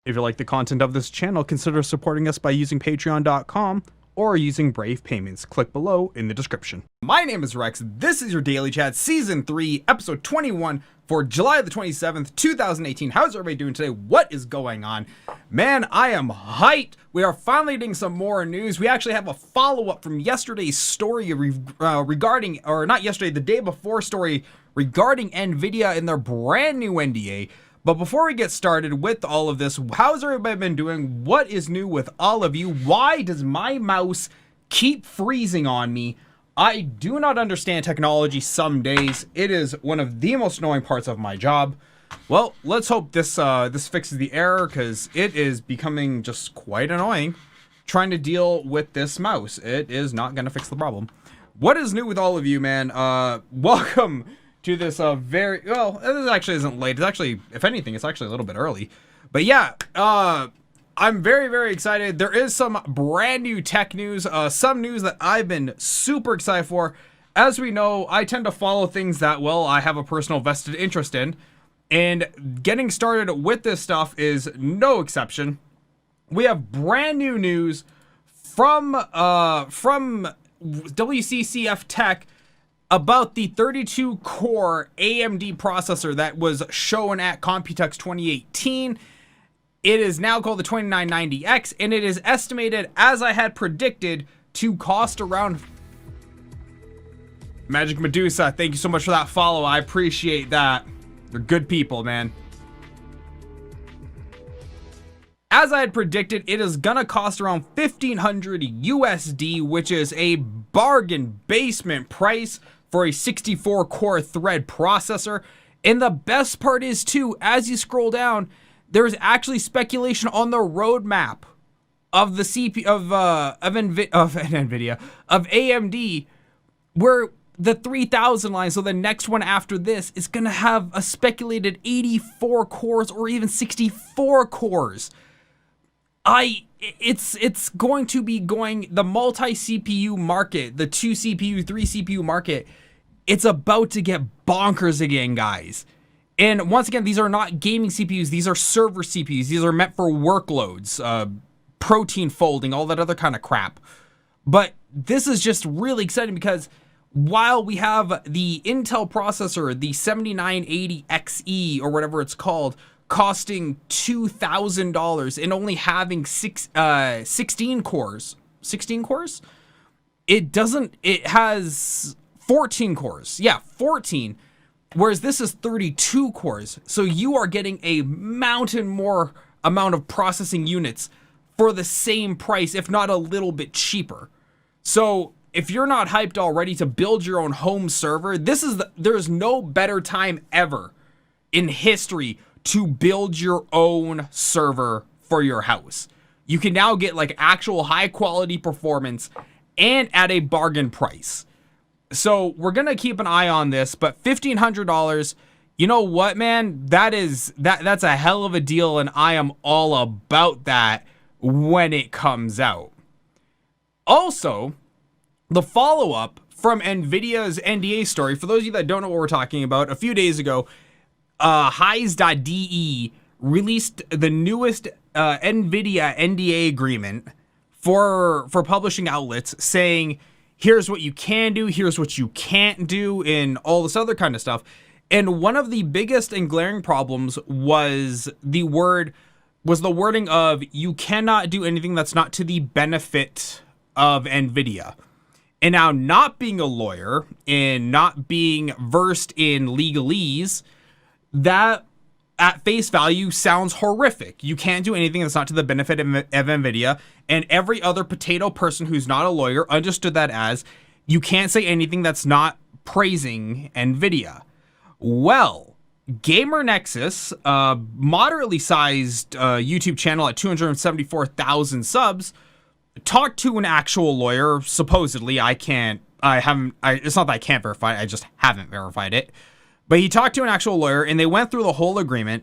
If you like the content of this channel, consider supporting us by using patreon.com or using Brave Payments. Click below in the description. My name is Rex. This is your Daily Chat Season 3, Episode 21 for July the 27th, 2018. How's everybody doing today? What is going on? Man, I am hyped. We are finally getting some more news. We actually have a follow-up from yesterday's story regarding, or not yesterday, the day before story regarding NVIDIA and their brand new NDA. But before we get started with all of this, how's everybody been doing? What is new with all of you? Why does my mouse keep freezing on me? I do not understand technology some days. It is one of the most annoying parts of my job. Well, let's hope this fixes the error, because it is becoming just quite annoying trying to deal with this mouse. It is not going to fix the problem. What is new with all of you, man? Welcome to this very, well, this actually isn't late. It's actually, if anything, it's actually a little bit early. But yeah, I'm very, very excited. There is some brand new tech news, some news that I've been super excited for. As we know, I tend to follow things that, well, I have a personal vested interest in. And getting started with this stuff is no exception. We have brand new news from WCCF Tech about the 32-core AMD processor that was shown at Computex 2018. It is now called the 2990X, and it is estimated, as I had predicted, to cost around... Magic Medusa, thank you so much for that follow. I appreciate that. They're good people, man. As I had predicted, it is gonna cost around 1,500 USD, which is a bargain basement price for a 64-core thread processor. And the best part is, too, as you scroll down, there's actually speculation on the roadmap of the CPU of NVIDIA, of AMD, where the 3000 line, so the next one after this, is gonna have a speculated 84 cores or even 64 cores. It's going to be going, the multi-CPU market, the 2 CPU, 3 CPU market, it's about to get bonkers again, guys. And once again, these are not gaming CPUs, these are server CPUs. These are meant for workloads, protein folding, all that other kind of crap. But this is just really exciting because while we have the Intel processor, the 7980XE or whatever it's called, costing $2,000 and only having 16 cores. 16 cores? It has 14 cores. Yeah, 14. Whereas this is 32 cores. So you are getting a mountain more amount of processing units for the same price, if not a little bit cheaper. So if you're not hyped already to build your own home server, there's no better time ever in history to build your own server for your house. You can now get like actual high quality performance and at a bargain price. So we're gonna keep an eye on this, but $1,500, you know what, man? That's a hell of a deal, and I am all about that when it comes out. Also, the follow-up from NVIDIA's NDA story, for those of you that don't know what we're talking about, a few days ago, Highs.de released the newest NVIDIA NDA agreement for publishing outlets, saying, here's what you can do, here's what you can't do, and all this other kind of stuff. And one of the biggest and glaring problems was the wording of, you cannot do anything that's not to the benefit of NVIDIA. And now, not being a lawyer and not being versed in legalese, that at face value sounds horrific. You can't do anything that's not to the benefit of NVIDIA. And every other potato person who's not a lawyer understood that as, you can't say anything that's not praising NVIDIA. Well, Gamer Nexus, moderately sized YouTube channel at 274,000 subs, talked to an actual lawyer. Supposedly, it's not that I can't verify it, I just haven't verified it. But he talked to an actual lawyer, and they went through the whole agreement.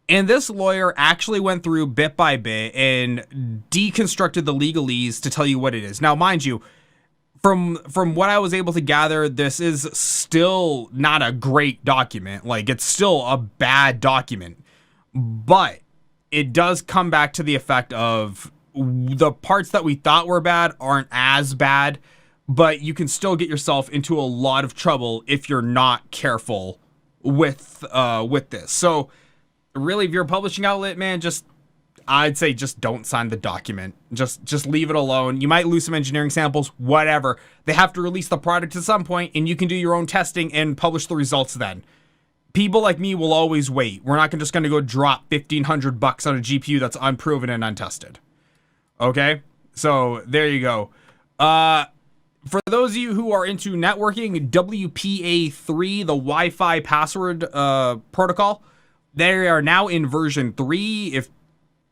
And this lawyer actually went through bit by bit and deconstructed the legalese to tell you what it is. Now, mind you, from what I was able to gather, this is still not a great document. Like, it's still a bad document. But it does come back to the effect of the parts that we thought were bad aren't as bad, but you can still get yourself into a lot of trouble if you're not careful with this. So really, if you're a publishing outlet, man, I'd say just don't sign the document. Just leave it alone. You might lose some engineering samples, whatever. They have to release the product at some point, and you can do your own testing and publish the results then. People like me will always wait. We're not just going to go drop $1,500 on a GPU that's unproven and untested. Okay? So there you go. For those of you who are into networking, WPA3, the Wi-Fi password protocol, they are now in version 3. If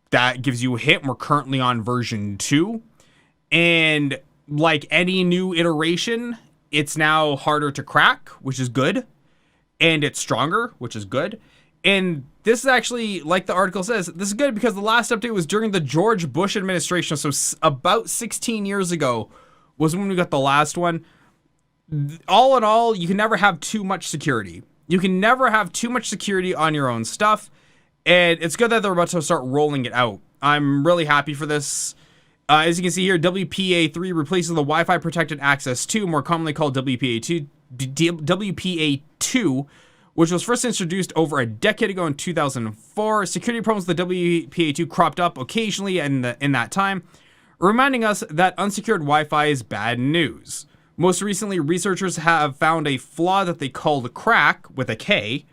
that gives you a hint, we're currently on version 2. And like any new iteration, it's now harder to crack, which is good. And it's stronger, which is good. And this is actually, like the article says, this is good because the last update was during the George Bush administration. So about 16 years ago was when we got the last one. All in all, you can never have too much security. You can never have too much security on your own stuff. And it's good that they're about to start rolling it out. I'm really happy for this. As you can see here, WPA3 replaces the Wi-Fi Protected Access 2, more commonly called WPA2, which was first introduced over a decade ago in 2004. Security problems with the WPA2 cropped up occasionally in that time, reminding us that unsecured Wi-Fi is bad news. Most recently, researchers have found a flaw that they called crack, with a K,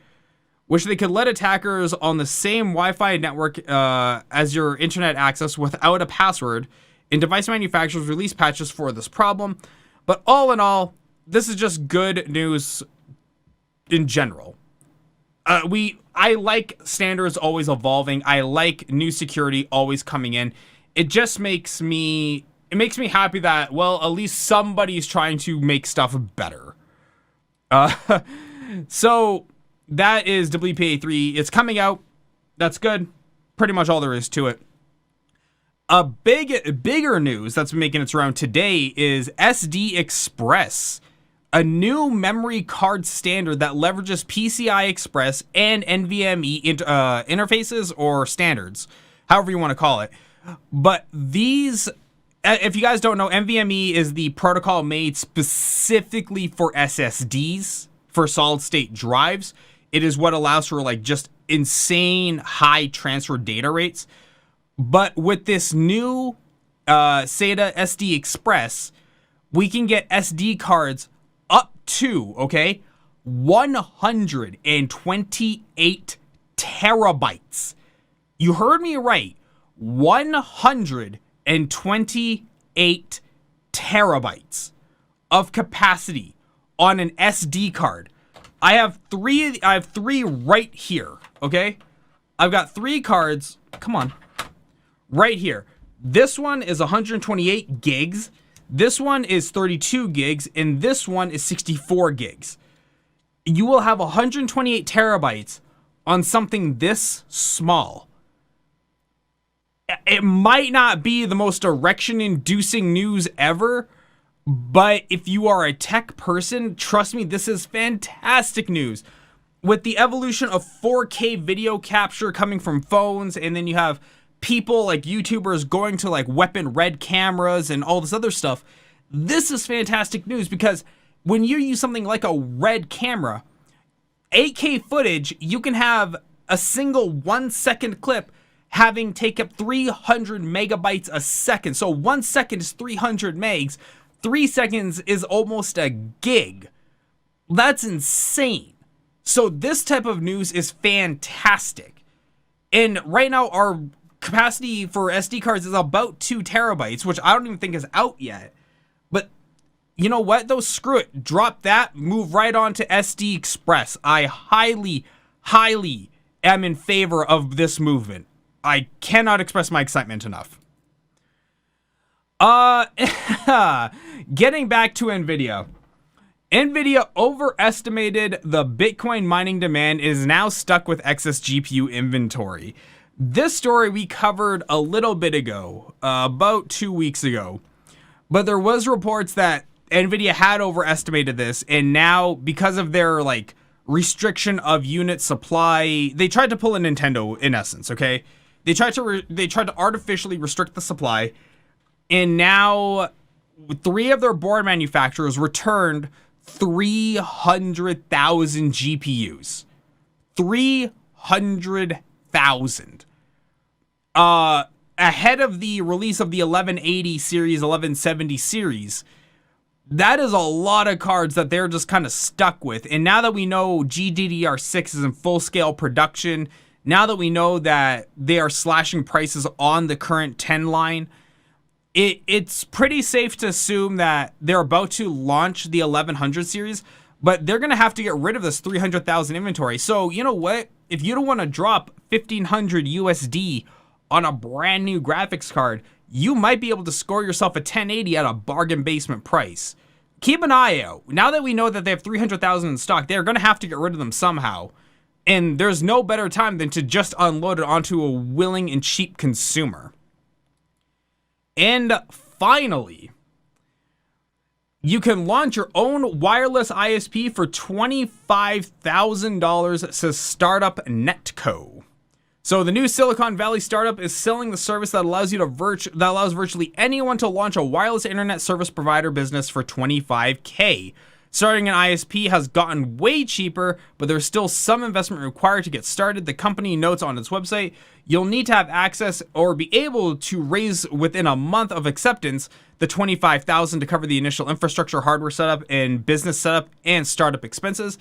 which they could let attackers on the same Wi-Fi network as your internet access without a password, and device manufacturers release patches for this problem. But all in all, this is just good news in general. I like standards always evolving. I like new security always coming in. It just makes me happy that, well, at least somebody's trying to make stuff better. So that is WPA3. It's coming out. That's good. Pretty much all there is to it. Bigger news that's making its round today is SD Express, a new memory card standard that leverages PCI Express and NVMe interfaces or standards, however you want to call it. But these, if you guys don't know, NVMe is the protocol made specifically for SSDs, for solid state drives. It is what allows for like just insane high transfer data rates. But with this new SATA SD Express, we can get SD cards up to, 128 terabytes. You heard me right. 128 terabytes of capacity on an SD card. I have three right here, okay? I've got 3 cards. Come on. Right here. This one is 128 gigs. This one is 32 gigs. And this one is 64 gigs. You will have 128 terabytes on something this small. It might not be the most erection-inducing news ever, but if you are a tech person, trust me, this is fantastic news. With the evolution of 4K video capture coming from phones, and then you have people like YouTubers going to like weapon red cameras and all this other stuff, this is fantastic news because when you use something like a red camera, 8K footage, you can have a single 1-second clip having take up 300 megabytes a second. So 1 second is 300 megs. 3 seconds is almost a gig. That's insane. So this type of news is fantastic. And right now our capacity for SD cards is about 2 terabytes, which I don't even think is out yet. But you know what, though? Screw it. Drop that. Move right on to SD Express. I highly, highly am in favor of this movement. I cannot express my excitement enough. Getting back to NVIDIA. NVIDIA overestimated the Bitcoin mining demand, is now stuck with excess GPU inventory. This story we covered a little bit ago, about 2 weeks ago. But there was reports that NVIDIA had overestimated this, and now because of their restriction of unit supply, they tried to pull a Nintendo in essence, okay? They tried to artificially restrict the supply, and now 3 of their board manufacturers returned 300,000 GPUs. 300,000. Ahead of the release of the 1180 series, 1170 series. That is a lot of cards that they're just kind of stuck with. And now that we know GDDR6 is in full-scale production, now that we know that they are slashing prices on the current 10 line, it's pretty safe to assume that they're about to launch the 1100 series, but they're going to have to get rid of this 300,000 inventory. So, you know what? If you don't want to drop 1,500 USD on a brand new graphics card, you might be able to score yourself a 1080 at a bargain basement price. Keep an eye out. Now that we know that they have 300,000 in stock, they're going to have to get rid of them somehow. And there's no better time than to just unload it onto a willing and cheap consumer. And finally, you can launch your own wireless ISP for $25,000, says Startup Netco. So the new Silicon Valley startup is selling the service that allows virtually anyone to launch a wireless internet service provider business for $25K. Starting an ISP has gotten way cheaper, but there's still some investment required to get started. The company notes on its website, you'll need to have access or be able to raise within a month of acceptance the $25,000 to cover the initial infrastructure, hardware setup, and business setup and startup expenses.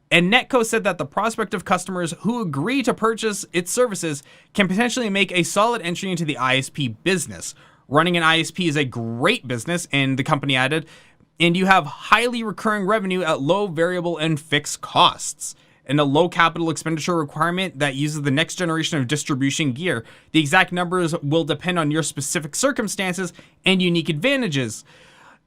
And Netco said that the prospective customers who agree to purchase its services can potentially make a solid entry into the ISP business. Running an ISP is a great business, and the company added, and you have highly recurring revenue at low variable and fixed costs, and a low capital expenditure requirement that uses the next generation of distribution gear. The exact numbers will depend on your specific circumstances and unique advantages.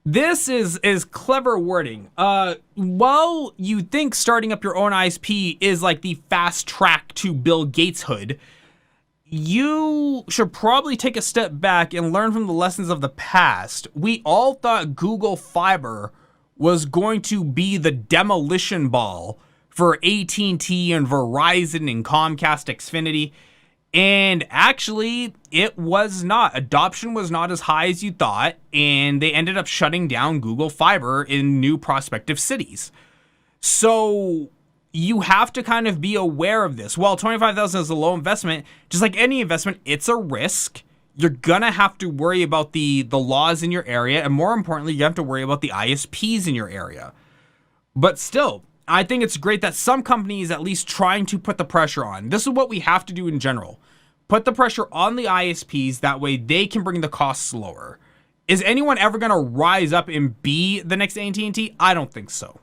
This is clever wording. While you think starting up your own ISP is like the fast track to Bill Gates hood, you should probably take a step back and learn from the lessons of the past. We all thought Google Fiber was going to be the demolition ball for AT&T and Verizon and Comcast Xfinity. And actually, it was not. Adoption was not as high as you thought, and they ended up shutting down Google Fiber in new prospective cities. So you have to kind of be aware of this. While $25,000 is a low investment, just like any investment, it's a risk. You're going to have to worry about the laws in your area, and more importantly, you have to worry about the ISPs in your area. But still, I think it's great that some companies at least trying to put the pressure on. This is what we have to do in general. Put the pressure on the ISPs, that way they can bring the costs lower. Is anyone ever going to rise up and be the next AT&T? I don't think so.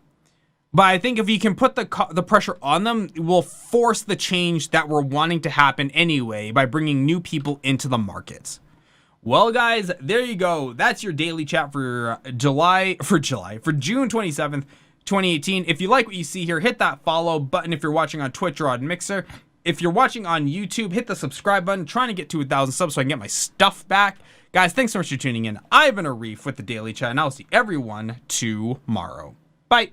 But I think if you can put the pressure on them, it will force the change that we're wanting to happen anyway by bringing new people into the markets. Well, guys, there you go. That's your daily chat for June 27th. 2018. If you like what you see here, hit that follow button if you're watching on Twitch or on Mixer. If you're watching on YouTube, hit the subscribe button. Trying to get to 1,000 subs so I can get my stuff back. Guys, thanks so much for tuning in. I've been Arif with the Daily Chat, and I'll see everyone tomorrow. Bye.